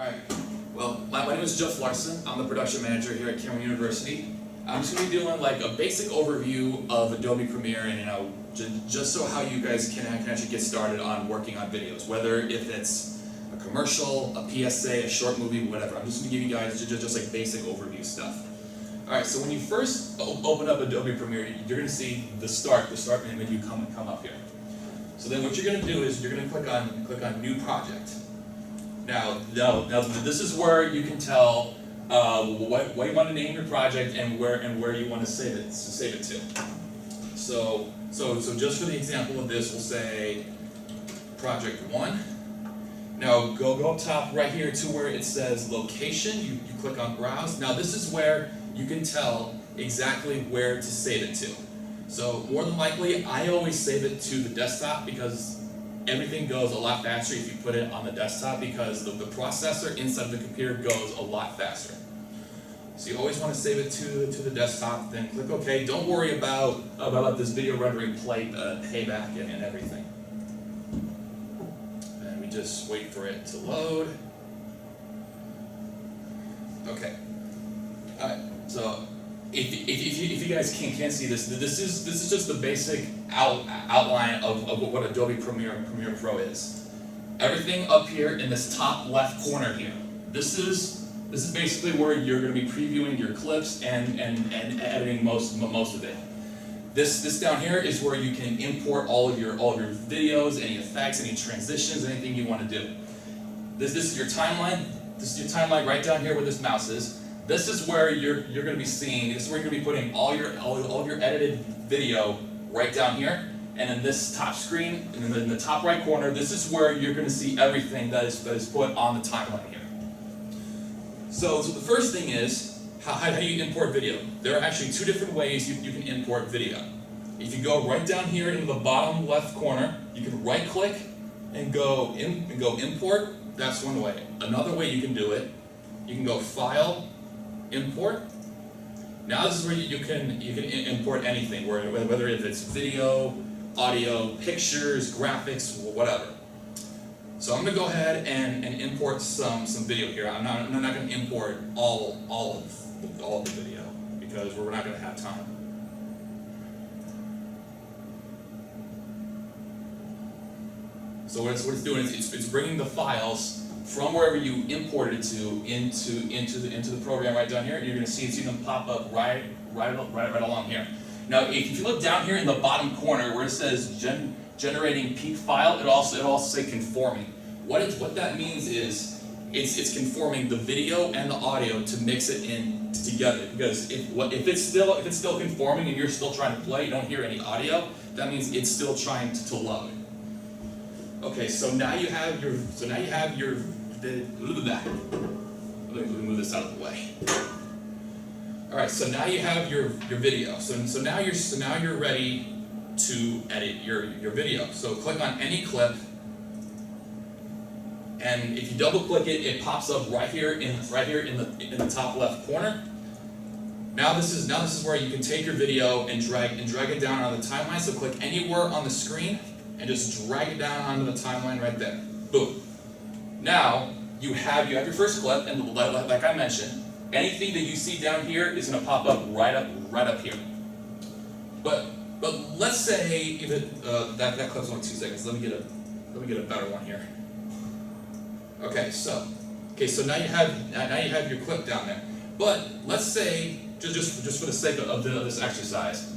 Alright, well, my name is Larson. I'm the production manager here at Cameron University. I'm just going to be doing like a basic overview of Adobe Premiere and just so how you guys can actually get started on working on videos, whether if it's a commercial, a PSA, a short movie, whatever. I'm just going to give you guys just like basic overview stuff. Alright, so when you first open up Adobe Premiere, you're going to see the start menu come up here. So then what you're going to do is you're going to click on New Project. Now this is where you can tell what you want to name your project and where you want to save it to. So just for the example of this, we'll say Project 1. Now go up top right here to where it says Location. You click on Browse. Now this is where you can tell exactly where to save it to. So more than likely, I always save it to the desktop because everything goes a lot faster if you put it on the desktop because the processor inside of the computer goes a lot faster. So you always want to save it to the desktop, then click OK. Don't worry about this video rendering playback and everything. And we just wait for it to load. Okay. Alright, so if you guys can't see this is just the basic outline of what Adobe Premiere Pro is. Everything up here in this top left corner here. This is basically where you're going to be previewing your clips and editing most of it. This down here is where you can import all of your videos, any effects, any transitions, anything you want to do. This is your timeline. This is your timeline right down here where this mouse is. This is where you're going to be seeing. This is where you're going to be putting all of your edited video right down here. And in this top screen, and in the top right corner, this is where you're going to see everything that is put on the timeline here. So the first thing is how do you import video? There are actually two different ways you can import video. If you go right down here in the bottom left corner, you can right click and go import. That's one way. Another way you can do it, you can go File, Import. Now this is where you can import anything, whether if it's video, audio, pictures, graphics, whatever. So I'm going to go ahead and import some video here. I'm not going to import all of the video because we're not going to have time. So what it's doing is it's bringing the files from wherever you imported it to into the program right down here, and you're going to see them pop up right along here. Now, if you look down here in the bottom corner where it says generating peak file, it also say conforming. What that means is it's conforming the video and the audio to mix it in together. Because if it's still conforming and you're still trying to play, you don't hear any audio, that means it's still trying to load. Okay, so now you have your let me move this out of the way. All right, so now you have your video. So now you're ready to edit your video. So click on any clip, and if you double click it, it pops up right here in the top left corner. Now this is where you can take your video and drag it down on the timeline. So click anywhere on the screen and just drag it down onto the timeline right there. Boom. Now you have your first clip, and like I mentioned, anything that you see down here is going to pop up right up here. But let's say if that clip's only 2 seconds. Let me get a better one here. Okay, so now you have your clip down there. But let's say just for the sake of this exercise,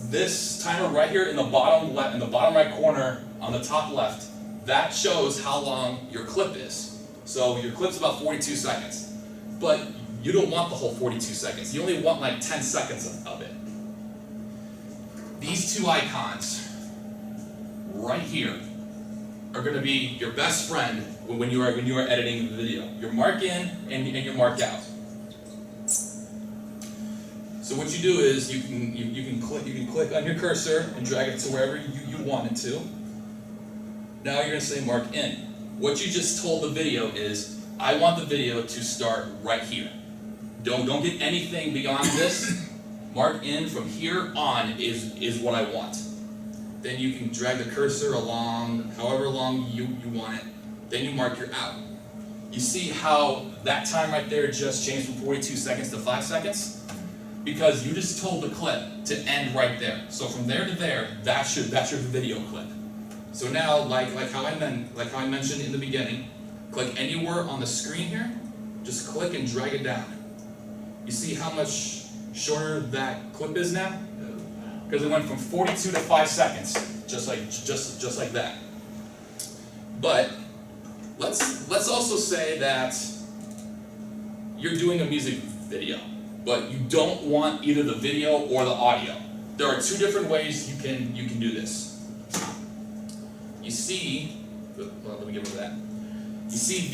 this timer right here in the bottom right corner on the top left, that shows how long your clip is. So your clip's about 42 seconds. But you don't want the whole 42 seconds. You only want like 10 seconds of it. These two icons right here are going to be your best friend when you are editing the video. Your mark in and your mark out. So what you do is you can click on your cursor and drag it to wherever you want it to. Now you're going to say mark in. What you just told the video is, I want the video to start right here. Don't get anything beyond this. Mark in from here on is what I want. Then you can drag the cursor along however long you want it. Then you mark your out. You see how that time right there just changed from 42 seconds to 5 seconds? Because you just told the clip to end right there. So from there to there, that's your video clip. So now, like how I mentioned in the beginning, click anywhere on the screen here, just click and drag it down. You see how much shorter that clip is now? Because it went from 42 to 5 seconds, just like that. But let's also say that you're doing a music video, but you don't want either the video or the audio. There are two different ways you can do this. You see, well, let me get rid of that. You see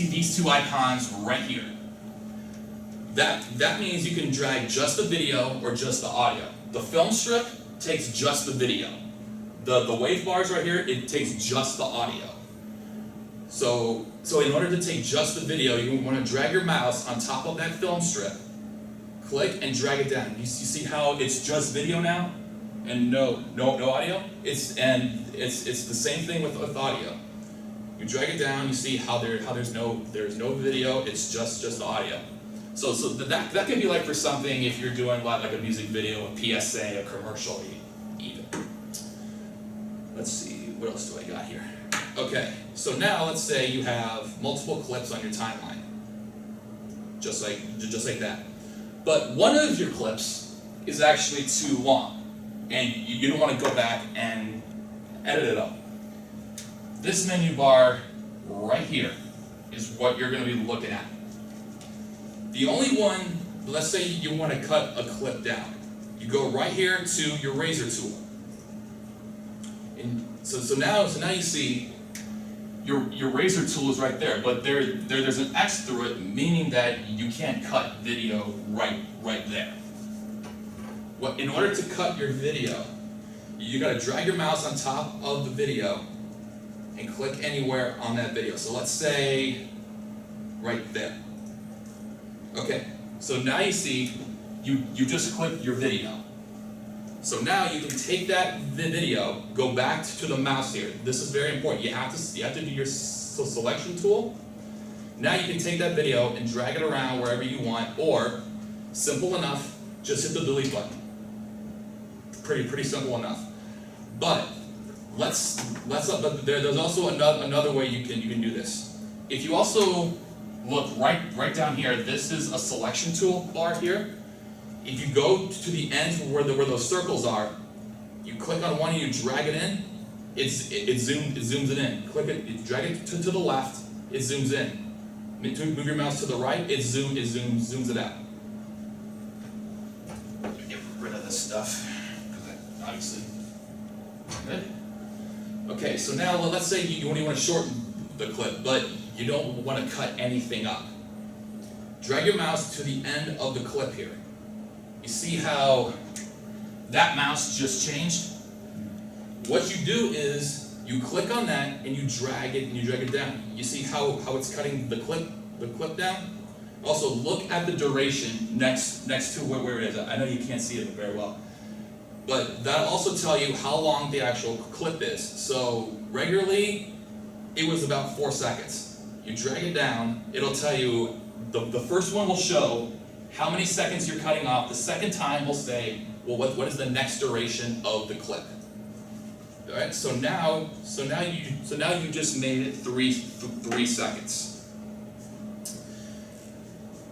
these two icons right here. That means you can drag just the video or just the audio. The film strip takes just the video. The wave bars right here, it takes just the audio. So in order to take just the video, you want to drag your mouse on top of that film strip, click and drag it down. You see how it's just video now, and no audio? It's the same thing with audio. You drag it down, you see how there's no video, it's just the audio. So that could be like for something if you're doing like a music video, a PSA, a commercial even. Let's see, what else do I got here? Okay, so now let's say you have multiple clips on your timeline. Just like that. But one of your clips is actually too long, and you don't want to go back and edit it up. This menu bar right here is what you're going to be looking at. The only one, let's say you want to cut a clip down. You go right here to your razor tool. And so now you see your razor tool is right there, but there's an X through it, meaning that you can't cut video right there. In order to cut your video, you got to drag your mouse on top of the video and click anywhere on that video. So let's say right there. Okay, so now you see you just clicked your video. So now you can take that video, go back to the mouse here. This is very important. You have to do your selection tool. Now you can take that video and drag it around wherever you want, or simple enough, just hit the delete button. Pretty simple enough. But there's also another way you can do this. If you also look right down here, this is a selection tool bar here. If you go to the end where those circles are, you click on one and you drag it in, it zooms it in. Click it, you drag it to the left, it zooms in. Move your mouse to the right, it zooms it out. Let me get rid of this stuff, because obviously. Good. Okay, so now let's say you only want to shorten the clip, but you don't want to cut anything up. Drag your mouse to the end of the clip here. You see how that mouse just changed? What you do is you click on that and you drag it down. You see how it's cutting the clip down? Also look at the duration next to where it is. I know you can't see it very well. But that'll also tell you how long the actual clip is. So regularly it was about 4 seconds. You drag it down, it'll tell you, the first one will show how many seconds you're cutting off. The second time will say, well, what is the next duration of the clip? All right. So now you just made it 3 seconds.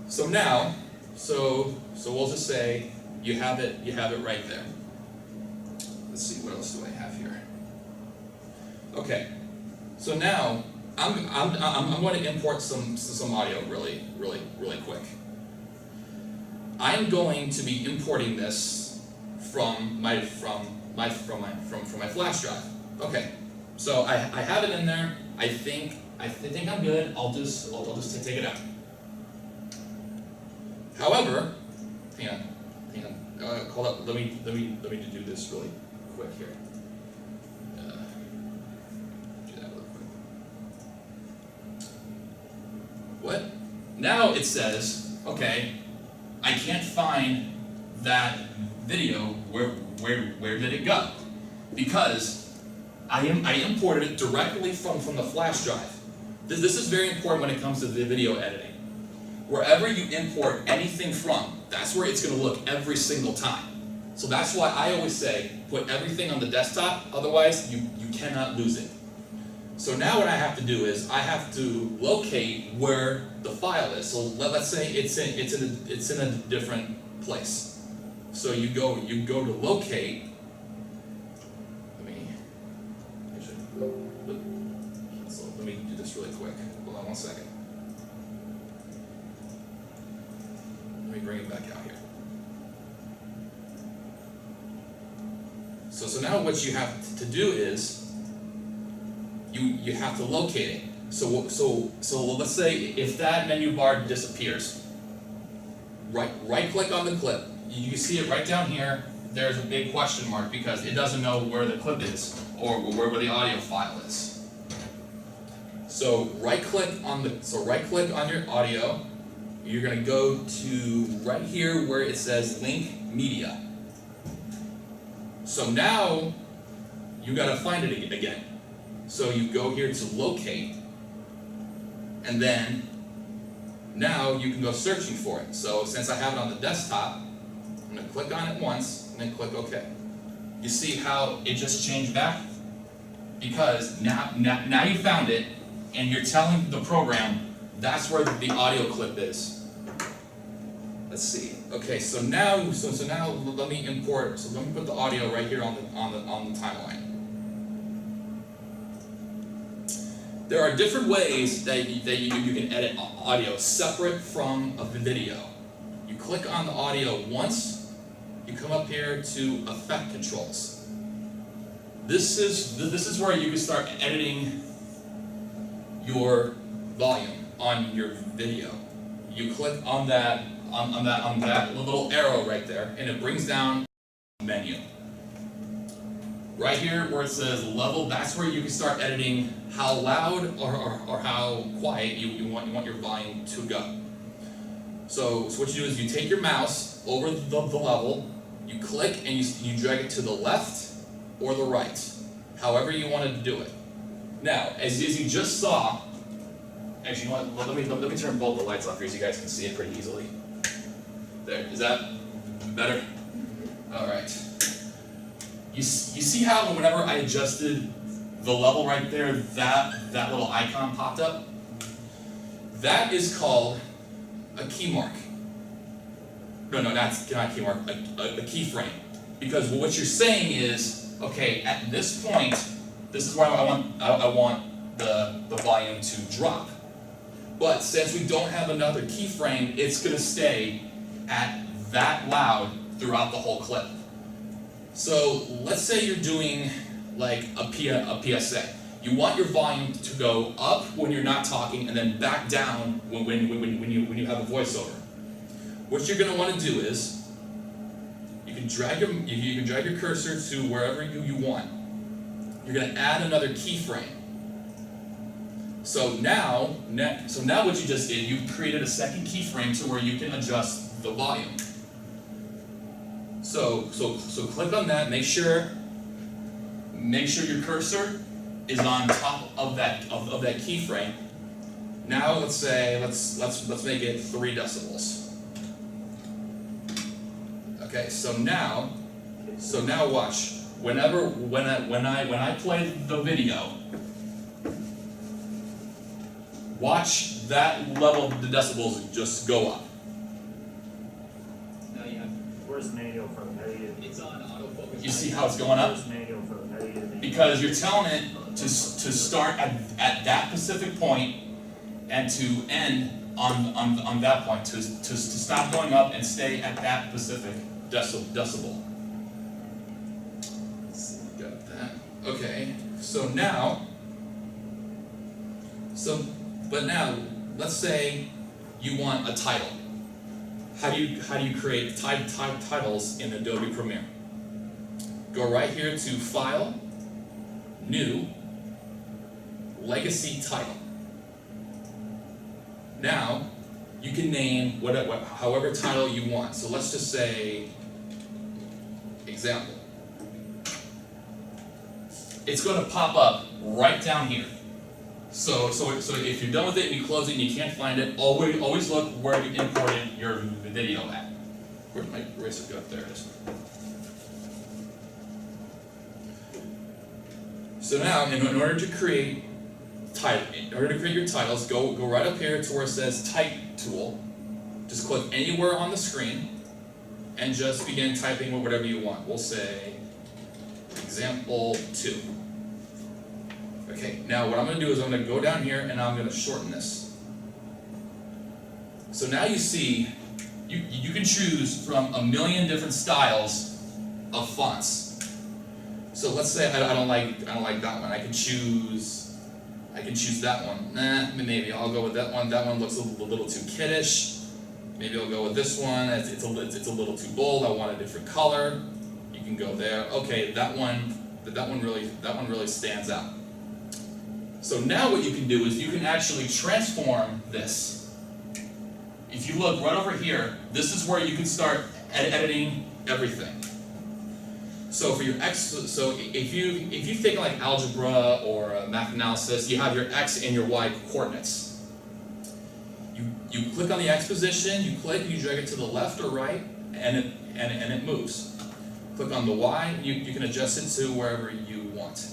So now, so we'll just say you have it right there. Let's see, what else do I have here? Okay. So now I'm going to import some audio really quick. I'm going to be importing this from my flash drive. Okay, so I have it in there. I think I'm good. I'll just take it out. However, hang on. Hold up. Let me do this really quick here. Do that real quick. What? Now it says, okay, I can't find that video. Where did it go? Because I imported it directly from the flash drive. This is very important when it comes to the video editing. Wherever you import anything from, that's where it's going to look every single time. So that's why I always say, put everything on the desktop, otherwise you cannot lose it. So now what I have to do is, I have to locate where the file is. So let's say it's in a different place. So you go to locate. Let me do this really quick. Hold on one second. Let me bring it back out here. So now what you have to do is you have to locate it. So let's say if that menu bar disappears, right click on the clip. You see it right down here. There's a big question mark because it doesn't know where the clip is or where the audio file is. So right click on your audio. You're going to go to right here where it says link media. So now you got to find it again. So you go here to locate, and then now you can go searching for it. So since I have it on the desktop, I'm going to click on it once and then click OK. You see how it just changed back? Because now you found it, and you're telling the program that's where the audio clip is. Let's see. Okay, so now let me import. So let me put the audio right here on the timeline. There are different ways that you can edit audio separate from a video. You click on the audio once. You come up here to Effect Controls. This is where you can start editing your volume on your video. You click on that little arrow right there, and it brings down the menu. Right here where it says level, that's where you can start editing how loud or how quiet you want your volume to go. So what you do is you take your mouse over the level, you click and you drag it to the left or the right, however you want to do it. Now, as you just saw, actually, you know what? Let me turn both the lights off here so you guys can see it pretty easily. There, is that better? All right. You see how whenever I adjusted the level right there, that little icon popped up? That is called a key mark. No, that's not a key mark, a keyframe. Because what you're saying is, okay, at this point, this is where I want the volume to drop. But since we don't have another keyframe, it's going to stay at that loud throughout the whole clip. So let's say you're doing like a PSA. You want your volume to go up when you're not talking and then back down when you have a voiceover. What you're going to want to do is you can drag your cursor to wherever you want. You're going to add another keyframe. So now what you just did, you created a second keyframe to where you can adjust the volume. So click on that. Make sure your cursor is on top of that keyframe. Now let's make it 3 decibels. Okay. So now watch. When I play the video, watch that level of the decibels just go up. Now you have. Where's the manual for the video? It's on autofocus. You see how it's going up? Where's the manual for the video? Because you're telling it to start at that specific point and to end on that point, to stop going up and stay at that specific decibel. Got that. Okay. But now, let's say you want a title. How do you create titles in Adobe Premiere? Go right here to File, New, Legacy Title. Now, you can name however title you want. So let's just say, example. It's going to pop up right down here. So if you're done with it and you close it and you can't find it, always look where you imported your video at. Where'd my eraser go? There it is. So now, in order to create your titles, go right up here to where it says Type Tool. Just click anywhere on the screen and just begin typing whatever you want. We'll say example 2. Okay, now what I'm going to do is I'm going to go down here and I'm going to shorten this. So now you see, you can choose from a million different styles of fonts. So let's say I don't like that one. I can choose that one. Nah, maybe I'll go with that one. That one looks a little too kiddish. Maybe I'll go with this one. It's a little too bold. I want a different color. You can go there. Okay, that one really stands out. So now what you can do is you can actually transform this. If you look right over here, this is where you can start editing everything. So for your so if you think like algebra or math analysis, you have your x and your y coordinates. You click on the x position, you click, you drag it to the left or right, and it moves. Click on the y, you can adjust it to wherever you want.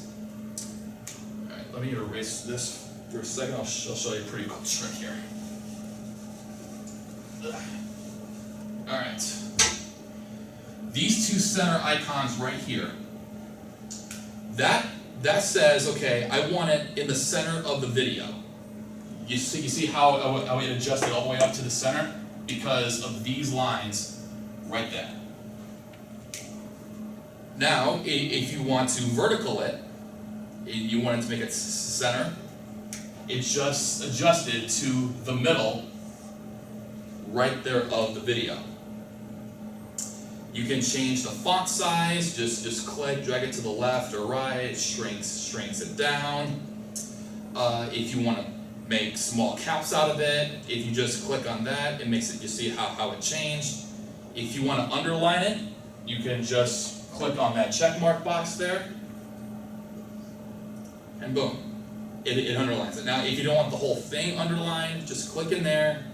Alright, let me erase this for a second. I'll show you a pretty cool trick here. Alright. These two center icons right here, that says, okay, I want it in the center of the video. You see how it adjusted all the way up to the center? Because of these lines right there. Now, if you want to vertical it, you want it to make it center, it's just adjusted to the middle right there of the video. You can change the font size, just click, drag it to the left or right, it shrinks it down. If you want to make small caps out of it, if you just click on that, it makes it, you see how it changed. If you want to underline it, you can just click on that check mark box there, and boom, it underlines it. Now if you don't want the whole thing underlined, just click in there,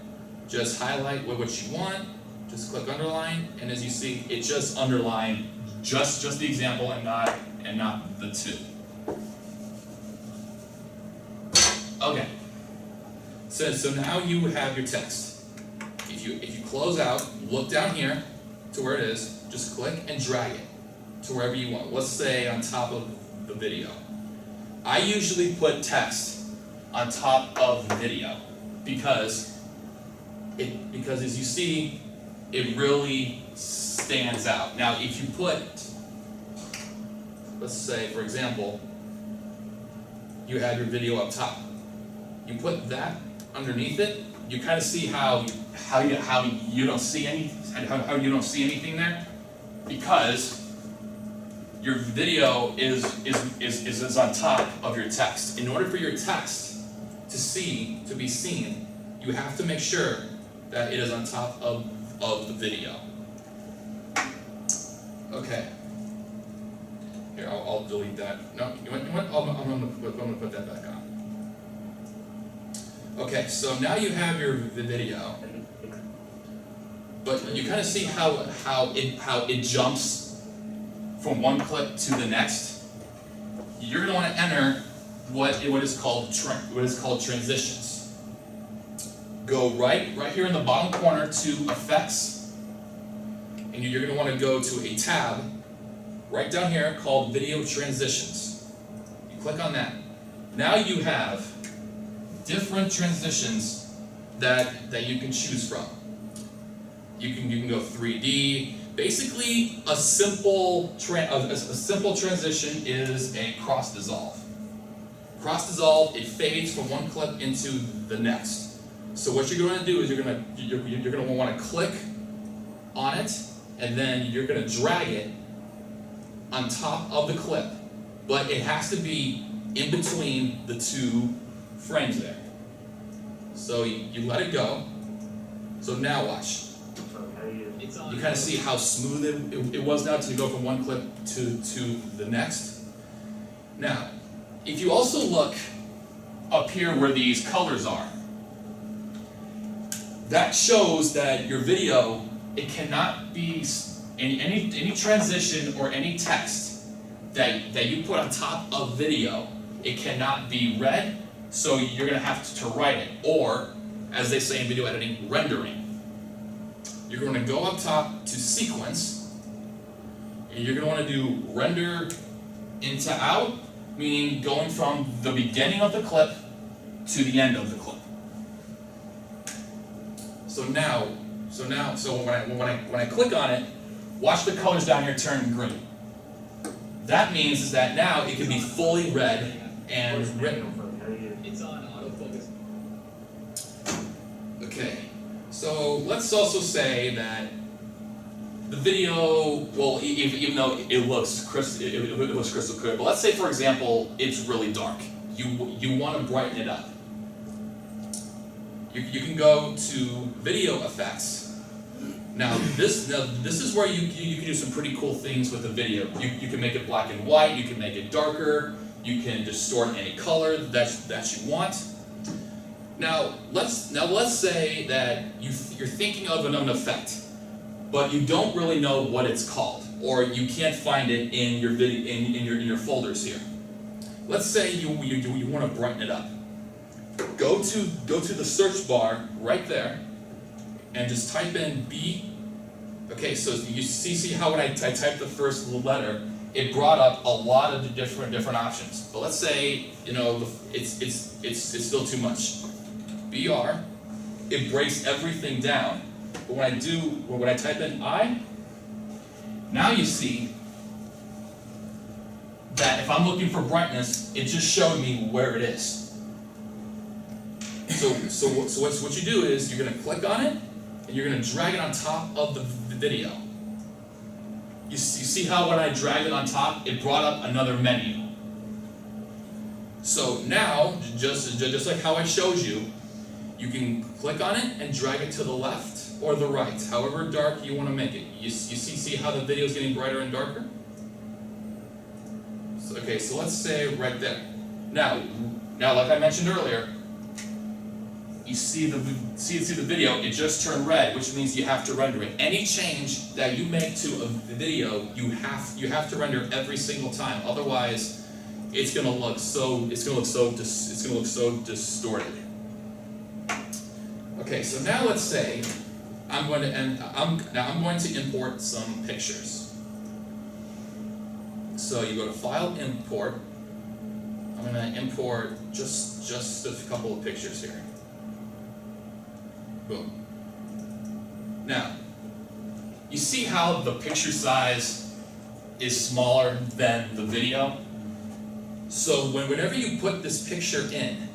just highlight what you want, just click underline, and as you see, it just underlined just the example and not the two. Okay. So now you have your text. If you close out, look down here to where it is, just click and drag it to wherever you want. Let's say on top of the video. I usually put text on top of the video because as you see, it really stands out. Now if you put, let's say for example, you have your video up top. You put that underneath it, you kind of see how you don't see anything there, because your video is on top of your text. In order for your text to be seen, you have to make sure that it is on top of the video. Okay. Here, I'll delete that. No, you know what? I'm gonna put that back on. Okay, so now you have your video, but you kind of see how it jumps from one clip to the next. You're going to want to enter what is called transitions. Go right here in the bottom corner to Effects, and you're going to want to go to a tab right down here called Video Transitions. You click on that. Now you have different transitions that you can choose from. You can go 3D. Basically, a simple transition is a cross dissolve. Cross dissolve, it fades from one clip into the next. So what you're going to do is you're going to want to click on it, and then you're going to drag it on top of the clip, but it has to be in between the two frames there. So you let it go. So now watch. You kind of see how smooth it was now to go from one clip to the next. Now, if you also look up here where these colors are. That shows that your video, it cannot be any transition or any text that you put on top of video, it cannot be read, so you're gonna have to write it, or as they say in video editing, rendering. You're going to go up top to sequence, and you're going to want to do render into out, meaning going from the beginning of the clip to the end of the clip. So when I click on it, watch the colors down here turn green. That means is that now it can be fully read and Where's written. manual for the edited? It's on autofocus. Okay, so let's also say that the video, well, even though it looks crystal clear, but let's say, for example, it's really dark. You want to brighten it up. You can go to video effects. Now this is where you can do some pretty cool things with the video. You can make it black and white. You can make it darker. You can distort any color that you want. Now let's say that you're thinking of an effect, but you don't really know what it's called, or you can't find it in your video in your folders here. Let's say you want to brighten it up. Go to the search bar right there, and just type in B. Okay, so you see how when I typed the first letter, it brought up a lot of the different options. But let's say it's still too much. BR, it breaks everything down. But when I type in I, now you see that if I'm looking for brightness, it just showed me where it is. So what you do is you're gonna click on it and you're gonna drag it on top of the video. You see how when I dragged it on top, it brought up another menu. So now, just like how I showed you, you can click on it and drag it to the left or the right, however dark you want to make it. You see how the video is getting brighter and darker? So, okay, so let's say right there. Now like I mentioned earlier, you see the video, it just turned red, which means you have to render it. Any change that you make to a video, you have to render every single time. Otherwise, it's gonna look so distorted. Okay, so now let's say I'm going to import some pictures. So you go to File, Import. I'm going to import just a couple of pictures here. Boom. Now, you see how the picture size is smaller than the video? So whenever you put this picture in,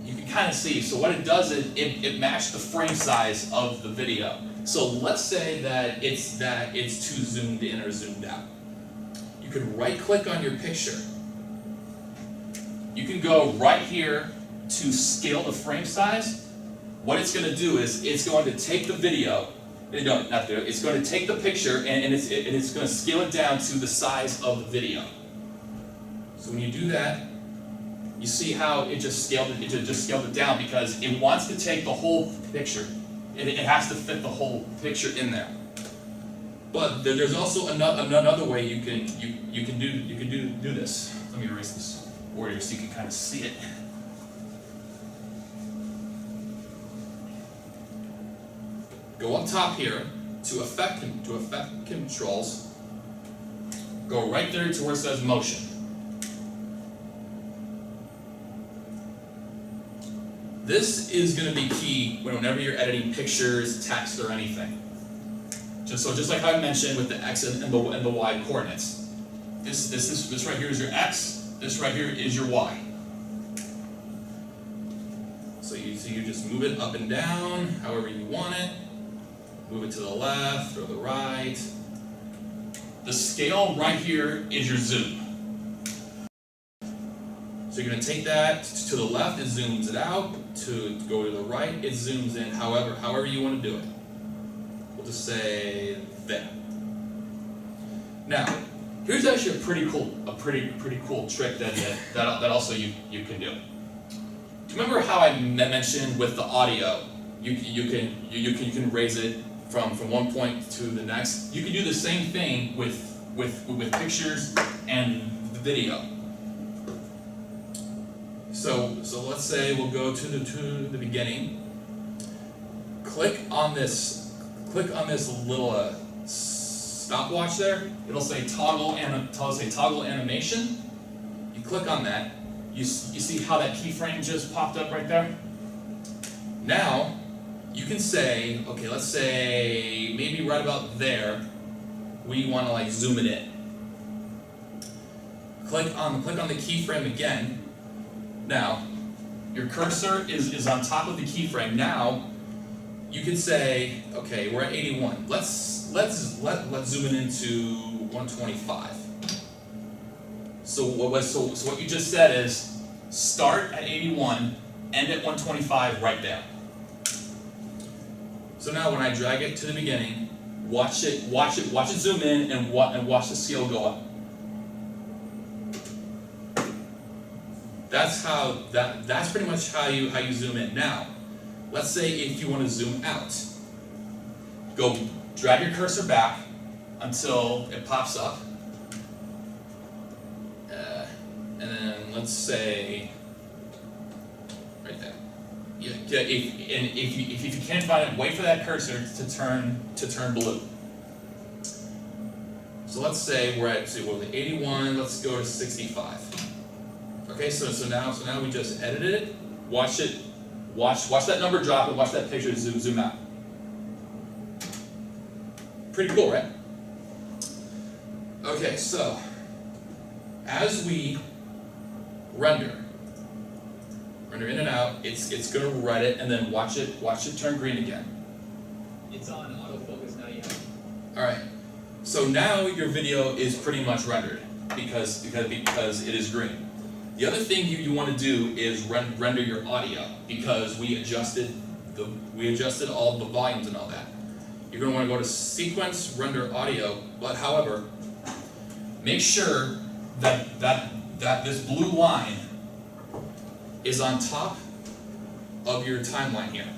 you can kind of see. So what it does is it matched the frame size of the video. So let's say that it's too zoomed in or zoomed out. You can right click on your picture. You can go right here to scale the frame size. What it's going to do is it's going to take the video, it's going to take the picture and it's going to scale it down to the size of the video. So when you do that, you see how it just scaled it down because it wants to take the whole picture. It has to fit the whole picture in there. But there's also another way you can do this. Let me erase this border here so you can kind of see it. Go up top here to effect controls. Go right there to where it says motion. This is going to be key whenever you're editing pictures, text, or anything. Just like I mentioned with the X and the Y coordinates. This right here is your X. This right here is your Y. So you just move it up and down, however you want it. Move it to the left or the right. The scale right here is your zoom. So you're going to take that to the left, it zooms it out. To go to the right, it zooms in. However you want to do it. We'll just say there. Now, Here's actually a pretty cool trick that also you can do. Do you remember how I mentioned with the audio, you can raise it from one point to the next? You can do the same thing with pictures and video. So let's say we'll go to the beginning. Click on this little stopwatch there. It'll say toggle animation. You click on that. You see how that keyframe just popped up right there? Now you can say, okay, let's say maybe right about there, we want to like zoom it in. Click on the keyframe again. Now your cursor is on top of the keyframe. Now you can say, okay, we're at 81. Let's zoom it into 125. So what you just said is start at 81, end at 125 right there. So now when I drag it to the beginning, watch it zoom in and watch the scale go up. That's pretty much how you zoom in. Now, let's say if you want to zoom out, go drag your cursor back until it pops up, and then let's say right there. Yeah. If you can't find it, wait for that cursor to turn blue. So let's say we're at 81. Let's go to 65. Okay, so now we just edited it. Watch that number drop and watch that picture zoom out. Pretty cool, right? Okay, so as we render in and out, it's gonna write it and then watch it turn green again. It's on autofocus now, yeah. Alright. So now your video is pretty much rendered because it is green. The other thing you want to do is render your audio because we adjusted all the volumes and all that. You're going to want to go to sequence, render audio, but however, make sure that this blue line is on top of your timeline here.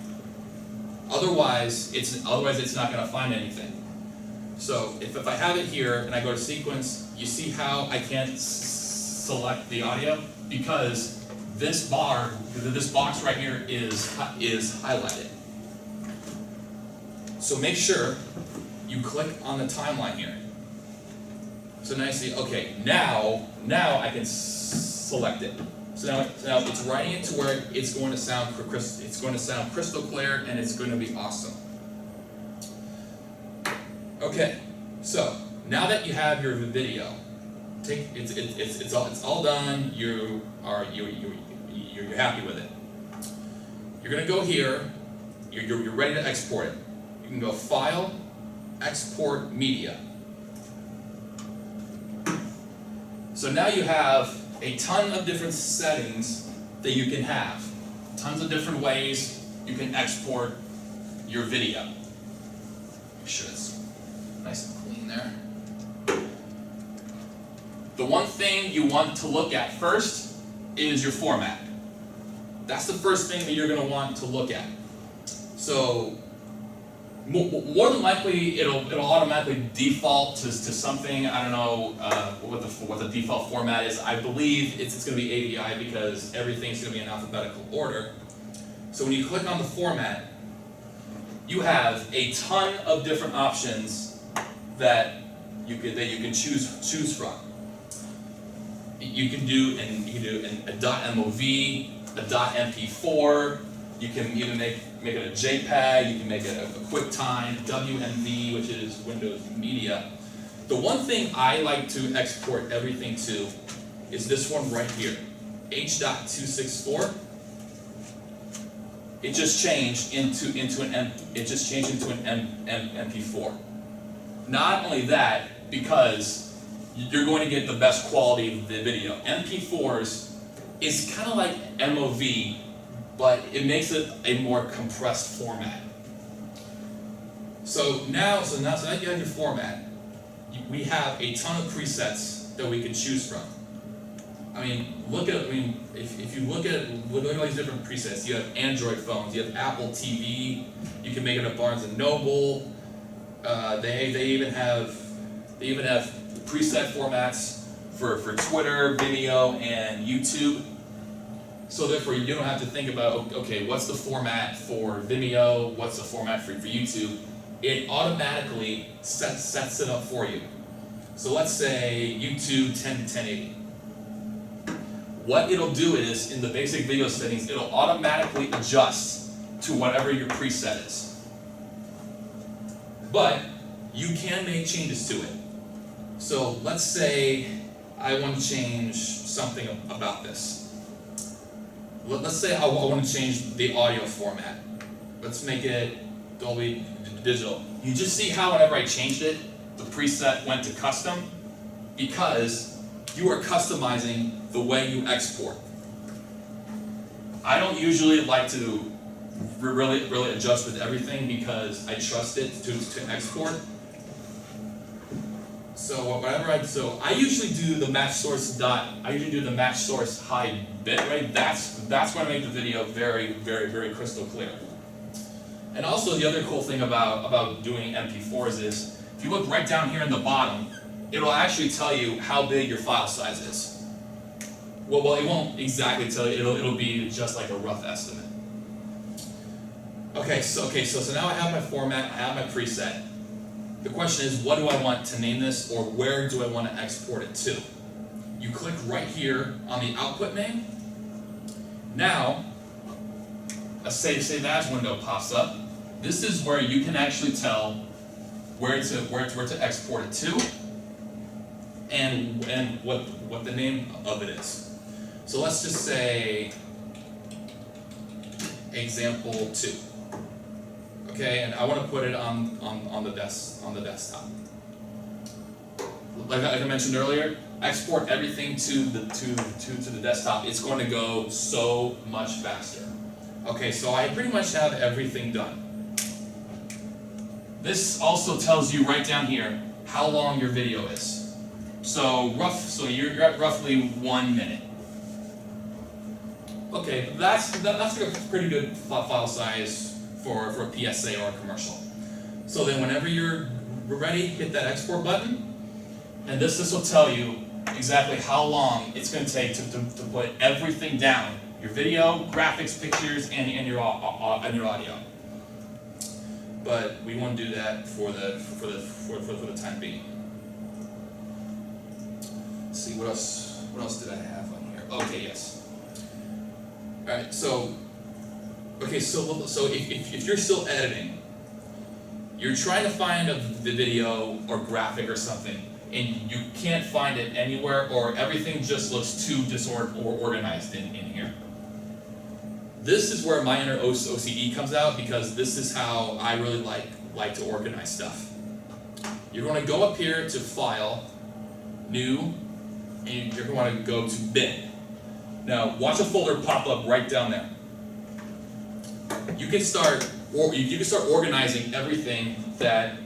Otherwise it's not going to find anything. So if I have it here and I go to sequence, you see how I can't select the audio because this box right here is highlighted. So make sure you click on the timeline here. So now you see, okay, now I can select it. So now it's writing it to where it's going to sound crystal clear and it's going to be awesome. Okay, so now that you have your video, it's all done. You're happy with it. You're gonna go here. You're ready to export it. You can go File, Export Media. So now you have a ton of different settings that you can have. Tons of different ways you can export your video. Make sure it's nice and clean there. The one thing you want to look at first is your format. That's the first thing that you're going to want to look at. So more than likely it'll automatically default to something. I don't know what the default format is. I believe it's going to be ADI because everything's going to be in alphabetical order. So when you click on the format, you have a ton of different options that you can choose from. You can do a .mov, a .mp4. You can even make it a JPEG. You can make it a QuickTime, WMV, which is Windows Media. The one thing I like to export everything to is this one right here, H.264. It just changed into an MP4. Not only that, because you're going to get the best quality of the video. MP4s is kind of like MOV, but it makes it a more compressed format. So now you have your format. we have a ton of presets that we can choose from. I mean, if you look at all these different presets, you have Android phones, you have Apple TV, you can make it a Barnes and Noble. They even have preset formats for Twitter, Vimeo, and YouTube. So therefore, you don't have to think about, okay, what's the format for Vimeo, what's the format for YouTube. It automatically sets it up for you. So let's say YouTube 1080. What it'll do is, in the basic video settings, it'll automatically adjust to whatever your preset is. But you can make changes to it. So let's say I want to change something about this. Let's say I want to change the audio format. Let's make it Dolby Digital. You just see how whenever I changed it, the preset went to custom, because you are customizing the way you export. I don't usually like to really adjust with everything because I trust it to export. So I usually do the match source high bit rate. That's going to make the video very, very, very crystal clear. And also the other cool thing about doing MP4s is, if you look right down here in the bottom, it'll actually tell you how big your file size is. Well, it won't exactly tell you. It'll be just like a rough estimate. Okay, so now I have my format, I have my preset. The question is, what do I want to name this, or where do I want to export it to? You click right here on the output name. Now, a save as window pops up. This is where you can actually tell where to export it to, and what the name of it is. So let's just say example 2. Okay, and I want to put it on the desktop. Like I mentioned earlier, export everything to the desktop. It's going to go so much faster. Okay, so I pretty much have everything done. This also tells you right down here how long your video is. So you're at roughly 1 minute. Okay, that's a pretty good file size for a PSA or a commercial. So then whenever you're ready, hit that export button, and this will tell you exactly how long it's going to take to put everything down: your video, graphics, pictures, and your audio. But we won't do that for the time being. Let's see, what else did I have on here? Okay, yes. All right, so if you're still editing, you're trying to find a video or graphic or something, and you can't find it anywhere, or everything just looks too disorganized in here. This is where my inner OCD comes out, because this is how I really like to organize stuff. You're going to go up here to File, New, and you're going to go to Bin. Now, watch a folder pop up right down there. You can start organizing everything that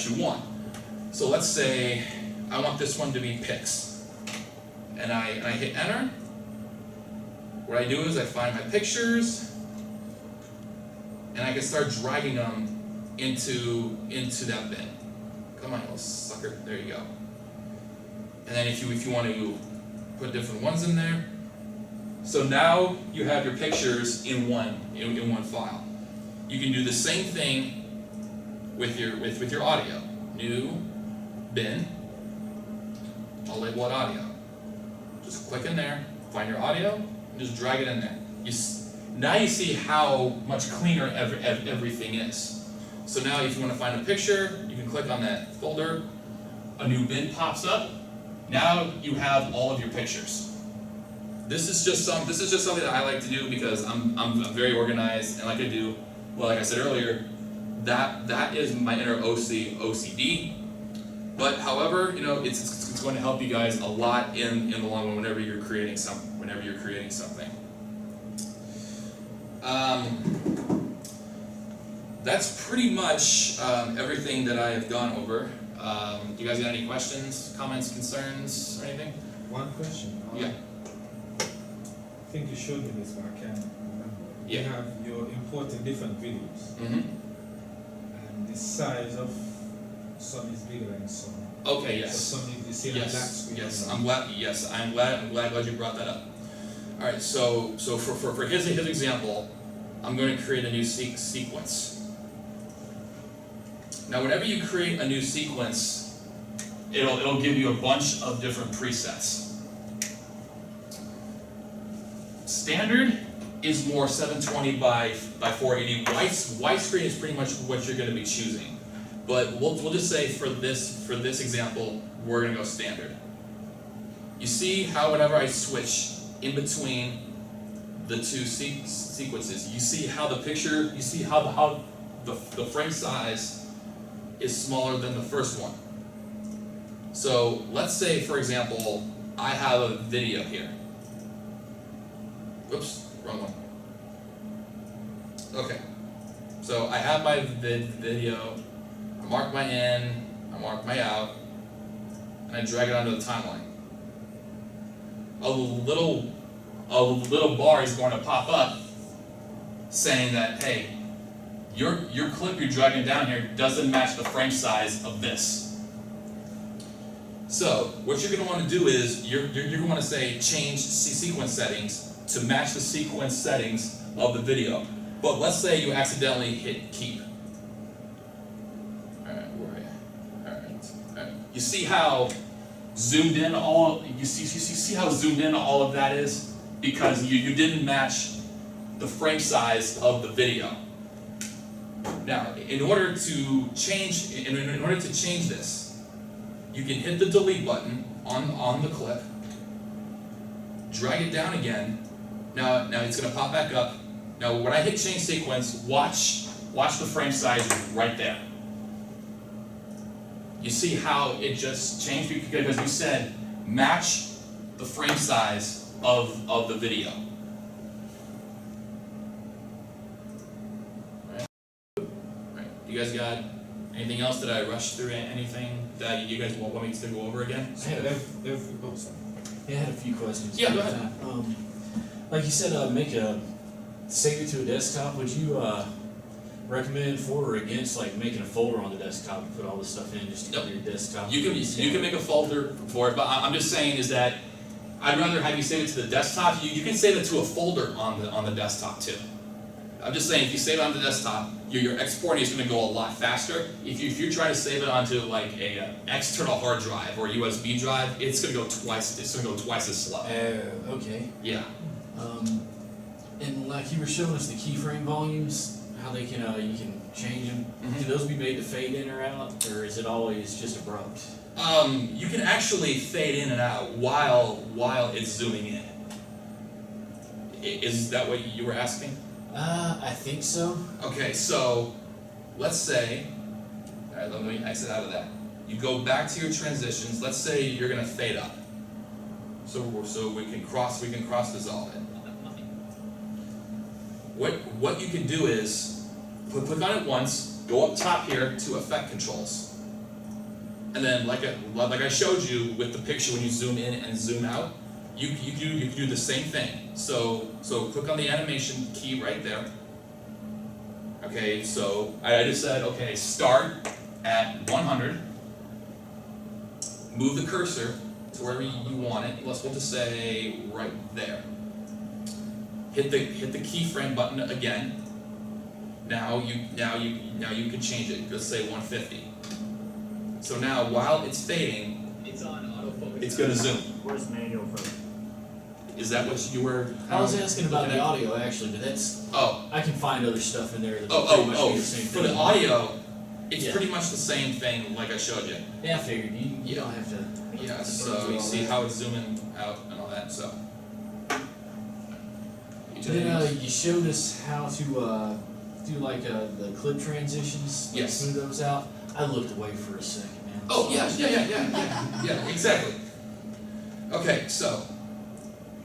you want. So let's say I want this one to be pics, and I hit enter. What I do is I find my pictures, and I can start dragging them into that bin. Come on, you little sucker. There you go. And then if you want to put different ones in there. So now you have your pictures in one file. You can do the same thing with your audio. New, bin, I'll label it audio. Just click in there, find your audio, and just drag it in there. Now you see how much cleaner everything is. So now if you want to find a picture, you can click on that folder, a new bin pops up. Now you have all of your pictures. This is just something that I like to do because I'm very organized, and like I said earlier, that is my inner OCD. But however, it's going to help you guys a lot in the long run whenever you're creating something. That's pretty much everything that I have gone over. You guys got any questions, comments, concerns, or anything? One question. Yeah. I think you showed me this, but I can't remember. Yeah. You have you're importing different videos, Mm-hmm. and the size of some is bigger than some. Okay, yes. So some you see on black Yes, screen. yes, I'm glad you brought that up. Alright, so for his example, I'm going to create a new sequence. Now whenever you create a new sequence, it'll give you a bunch of different presets. Standard is more 720 by 480. Widescreen is pretty much what you're going to be choosing. But we'll just say for this example, we're going to go standard. You see how whenever I switch in between the two sequences, you see how the picture, you see how the frame size is smaller than the first one. So let's say, for example, I have a video here. Oops, wrong one. Okay, so I have my video, I mark my in, I mark my out, and I drag it onto the timeline. A little bar is going to pop up saying that, hey, your clip you're dragging down here doesn't match the frame size of this. So what you're going to want to do is you're going to want to say change sequence settings to match the sequence settings of the video. But let's say you accidentally hit keep. Alright, where are you? Alright. You see how zoomed in all of that is? Because you didn't match the frame size of the video. Now, in order to change this, you can hit the delete button on the clip, drag it down again. Now it's going to pop back up. Now, when I hit change sequence, watch the frame size right there. You see how it just changed because you said match the frame size of the video. Right. You guys got anything else? Did I rush through anything that you guys want me to go over again? I had a few questions. Yeah, go ahead. Like you said, save it to a desktop. Would you recommend for or against like making a folder on the desktop and put all this stuff in just to get your desktop? You can make a folder for it, but I'm just saying is that I'd rather have you save it to the desktop. You can save it to a folder on the desktop too. I'm just saying if you save it on the desktop, your exporting is going to go a lot faster. If you're trying to save it onto like a external hard drive or USB drive, it's going to go twice. It's going to go twice as slow. Okay. Yeah. And like you were showing us the keyframe volumes, how they can you can change them. Mhm. Can those be made to fade in or out, or is it always just abrupt? You can actually fade in and out while it's zooming in. Is that what you were asking? I think so. Okay, so let's say, alright, let me exit out of that. You go back to your transitions. Let's say you're gonna fade up. So we can cross dissolve it. What you can do is click on it once, go up top here to effect controls. And then like I showed you with the picture when you zoom in and zoom out, you can do the same thing. So click on the animation key right there. Okay, so I just said, okay, start at 100. Move the cursor to wherever you want it. We'll just say right there. Hit the keyframe button again. Now you can change it. Let's say 150. So now while it's fading, It's on autofocus. it's gonna zoom. Where's manual for? Is that what you were? I was asking about looking the at? audio actually, but that's I can find other stuff in there that pretty much be the same For thing. the audio, it's Yeah. pretty much the same thing like I showed you. Yeah, I figured you don't have to. Yeah, so you see how it's zooming out and all that, so. Then you showed us how to do like the clip transitions, like Yes. smooth those out. I looked away for a second, man. Oh, yeah, exactly. Okay, so,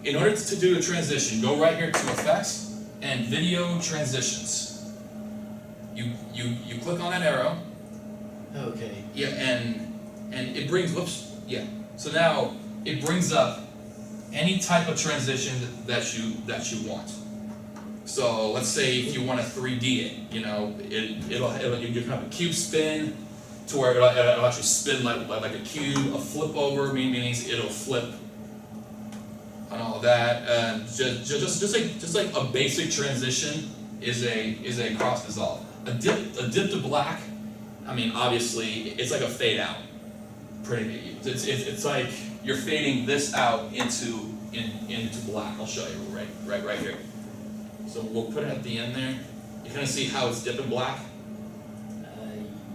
in order to do a transition, go right here to Effects and Video Transitions. You click on that arrow, Okay. Yeah, and it brings, whoops, yeah. So now it brings up any type of transition that you want. So let's say if you want to 3D it, you know, you can have a cube spin to where it'll actually spin like a cube, a flip over meaning it'll flip and all of that. Just like a basic transition is a cross dissolve. A dip to black, I mean obviously it's like a fade out. Pretty, it's like you're fading this out into black. I'll show you right here. So we'll put it at the end there. You kind of see how it's dipping black?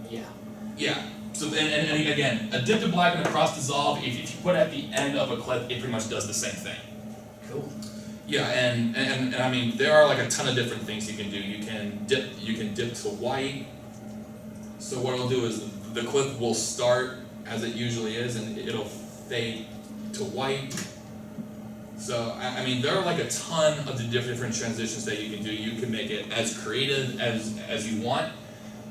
Yeah. Yeah. So and again, a dip to black and a cross dissolve, if you put it at the end of a clip, it pretty much does the same thing. Cool. Yeah, and I mean there are like a ton of different things you can do. You can dip to white. So what it'll do is the clip will start as it usually is, and it'll fade to white. So I mean, there are like a ton of the different transitions that you can do. You can make it as creative as you want.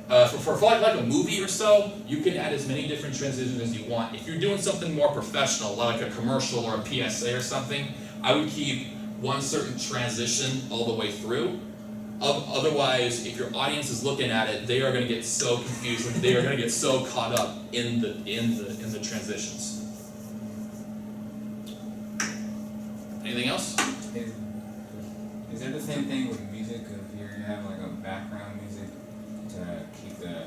For like a movie or so, you can add as many different transitions as you want. If you're doing something more professional, like a commercial or a PSA or something, I would keep one certain transition all the way through. Otherwise, if your audience is looking at it, they are going to get so confused. They are going to get so caught up in the transitions. Anything else? Is it the same thing with music? If you're gonna have like a background music to keep the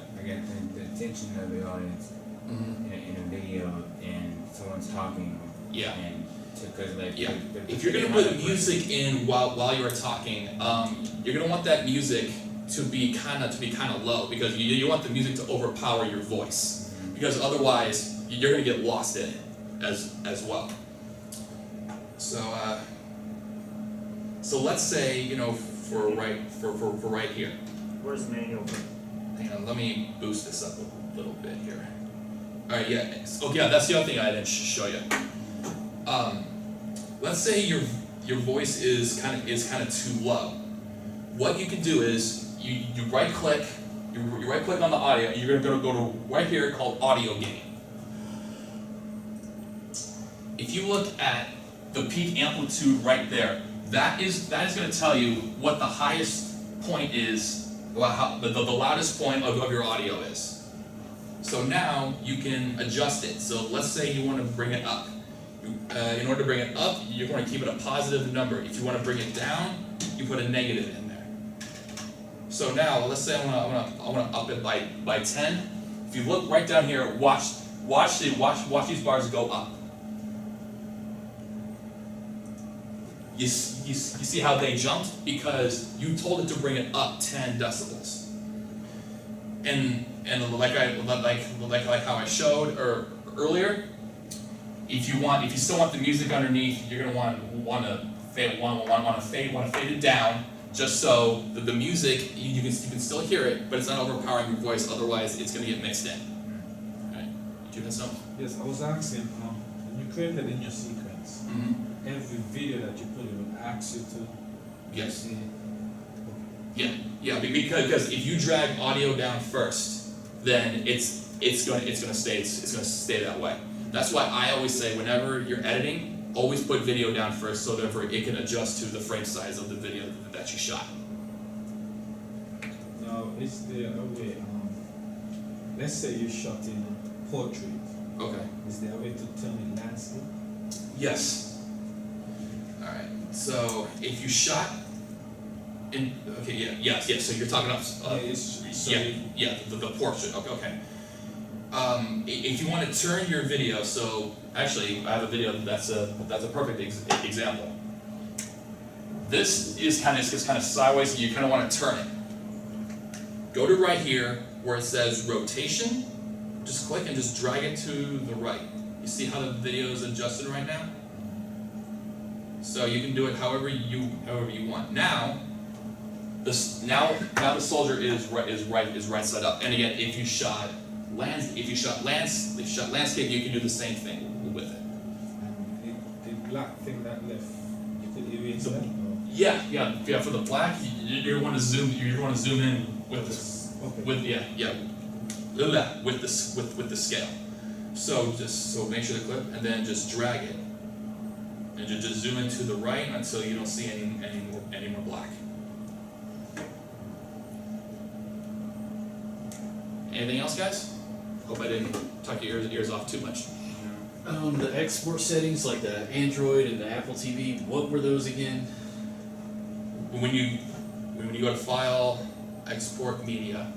attention of the audience in a video, and someone's talking. Yeah. And because like yeah. If you're gonna put music in while you're talking, you're gonna want that music to be kind of low, because you want the music to overpower your voice, because otherwise you're gonna get lost in it as well. So let's say, you know, for right here. Where's the manual? Hang on, let me boost this up a little bit here. All right, yeah. Oh yeah, that's the other thing I didn't show you. Let's say your voice is kind of too low. What you can do is you right click, you right click on the audio, and you're gonna go to right here called audio gain. If you look at the peak amplitude right there, that is going to tell you what the highest point is, well, how the loudest point of your audio is. So now you can adjust it. So let's say you want to bring it up. In order to bring it up, you're going to keep it a positive number. If you want to bring it down, you put a negative in there. So now let's say I want to up it by 10. If you look right down here, watch these bars go up. You see how they jumped? Because you told it to bring it up 10 decibels. And like how I showed earlier, if you still want the music underneath, you're gonna want to fade it down, just so the music you can still hear it, but it's not overpowering your voice. Otherwise, it's gonna get mixed in. All right, do you have some? Yes, I was asking, when you created in your sequence, every video that you put in will ask you to Yes. see. Yeah, because if you drag audio down first, then it's gonna stay that way. That's why I always say whenever you're editing, always put video down first, so therefore it can adjust to the frame size of the video that you shot. Now, is there a way, let's say you shot in portrait, Okay. is there a way to turn it landscape? Yes. Alright, so if you shot in, okay, yes, so you're talking about, the portrait, okay. If you want to turn your video, so actually I have a video that's a perfect example. This is kind of sideways, so you kind of want to turn it. Go to right here where it says rotation, just click and just drag it to the right. You see how the video is adjusted right now? So you can do it however you want. Now the soldier is right side up. And again, if you shot landscape, you can do the same thing with it. And the black thing that left, you could erase that? Yeah. For the black, you want to zoom in with Okay. with with the scale. So so make sure to clip and then just drag it, and just zoom into the right until you don't see any more black. Anything else, guys? Hope I didn't tuck your ears off too much. The export settings, like the Android and the Apple TV, what were those again? When you go to File, Export Media,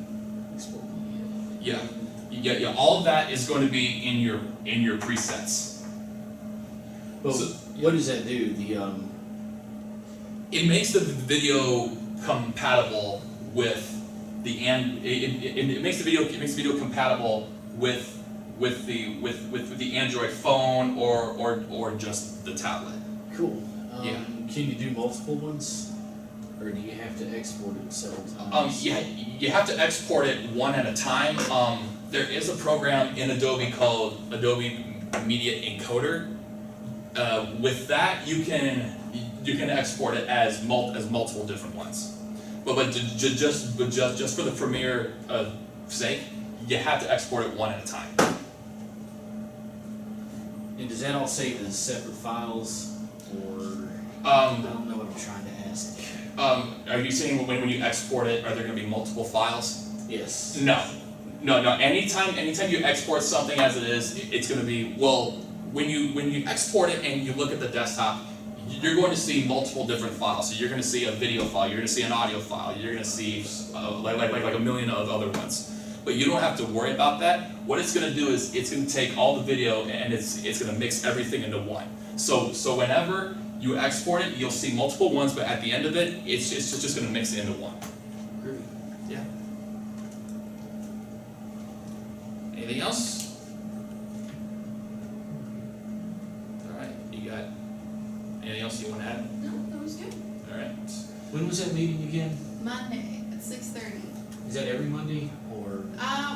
Export media. yeah, all of that is going to be in your presets. Well, So- what does that do? It makes the video compatible with it makes the video compatible with the Android phone or just the tablet. Cool. Yeah. Can you do multiple ones, or do you have to export it several times? You have to export it one at a time. There is a program in Adobe called Adobe Media Encoder. With that, you can export it as multiple different ones. But just for the Premiere sake, you have to export it one at a time. And does that all save as separate files, or I don't know what I'm trying to ask. Are you saying when you export it, are there going to be multiple files? Yes. No. Anytime you export something as it is, it's going to be, well, when you export it and you look at the desktop, you're going to see multiple different files. So you're going to see a video file, you're going to see an audio file, you're going to see like a million of other ones. But you don't have to worry about that. What it's going to do is it's going to take all the video and it's going to mix everything into one. So whenever you export it, you'll see multiple ones, but at the end of it, it's just going to mix it into one. Yeah. Anything else? All right. You got anything else you want to add? No, that was good. All right. When was that meeting again? Monday at 6:30. Is that every Monday, or?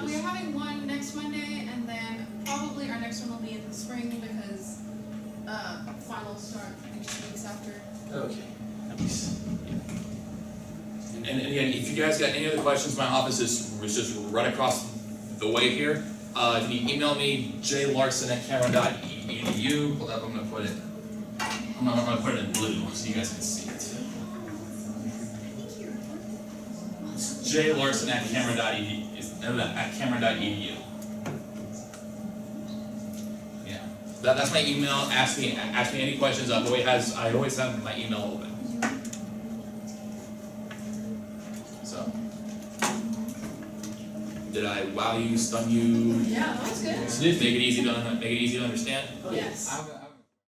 We're having one next Monday, and then probably our next one will be in the spring because finals start 2 weeks after. Okay. Nice. And again, if you guys got any other questions, my office is just right across the way here. You can email me, jlarson@cameron.edu. Hold up, I'm gonna put it in blue so you guys can see it. It's jlarson@cameron.edu. Yeah, that's my email. Ask me any questions. I always have my email open. So, did I wow you, stun you? Yeah, that was good. Sniffy. Make it easy to understand? Yes. I've